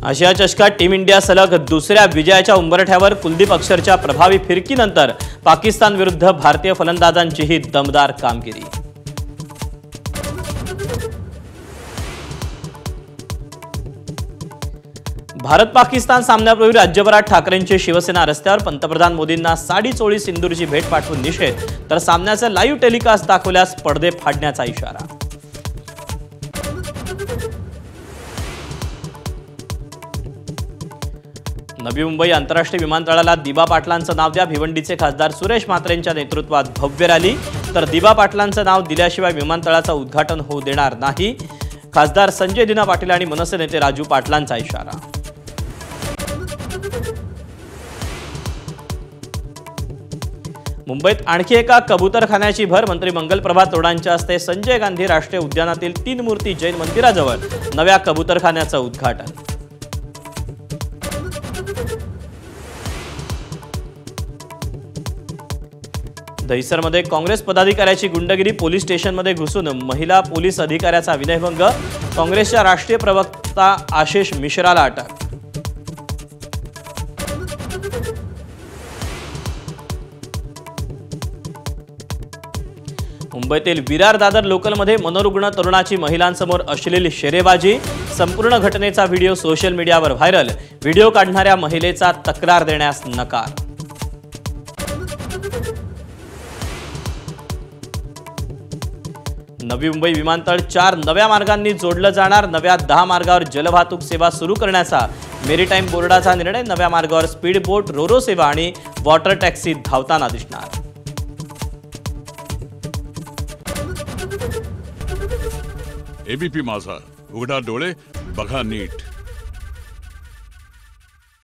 आशिया चषकात team India सलग दुसऱ्या विजयाच्या उंबरठ्यावर. कुलदीप अक्षरच्या प्रभावी फिरकीनंतर पाकिस्तान विरुद्ध भारतीय फलंदाजांचीही दमदार कामगिरी. भारत पाकिस्तान सामन्यापूर्वी राज्यभरात ठाकरेंची शिवसेना रस्त्यावर. पंतप्रधान मोदींना साडी चोळी सिंदूरची भेट पाठवून निषेध, तर सामन्याचं लाईव्ह टेलिकास्ट दाखवल्यास पडदे फाडण्याचा इशारा. नवी मुंबई आंतरराष्ट्रीय विमानतळाला दिबा पाटलांचं नाव द्या. भिवंडीचे खासदार सुरेश म्हात्रेंच्या नेतृत्वात भव्य रॅली, तर दिबा पाटलांचं नाव दिल्याशिवाय विमानतळाचं उद्घाटन होऊ देणार नाही. खासदार संजय दिना पाटील आणि मनसे नेते राजू पाटलांचा इशारा. मुंबईत आणखी एका कबूतरखान्याची भर. मंत्री मंगलप्रभात तोडांच्या हस्ते संजय गांधी राष्ट्रीय उद्यानातील 3 मूर्ती जैन मंदिराजवळ नव्या कबूतरखान्याचं उद्घाटन. दहिसरमध्ये काँग्रेस पदाधिकाऱ्याची गुंडगिरी. पोलीस स्टेशनमध्ये घुसून महिला पोलीस अधिकाऱ्याचा विनयभंग. काँग्रेसच्या राष्ट्रीय प्रवक्ता आशिष मिश्राला अटक. मुंबईतील विरार दादर लोकलमध्ये मनोरुग्ण तरुणाची महिलांसमोर अश्लील शेरेबाजी. संपूर्ण घटनेचा व्हिडिओ सोशल मीडियावर व्हायरल. व्हिडिओ काढणाऱ्या महिलेचा तक्रार देण्यास नकार. नवी मुंबई विमानतळ 4 नव्या मार्गांनी जोडलं जाणार. नव्या 10 मार्गावर जलवाहतूक सेवा सुरू करण्याचा मेरीटाईम बोर्डाचा निर्णय. नव्या मार्गावर स्पीड बोट, रोरो सेवा आणि वॉटर टॅक्सी धावताना दिसणार. एबीपी माझा, उघडा डोळे बघा नीट.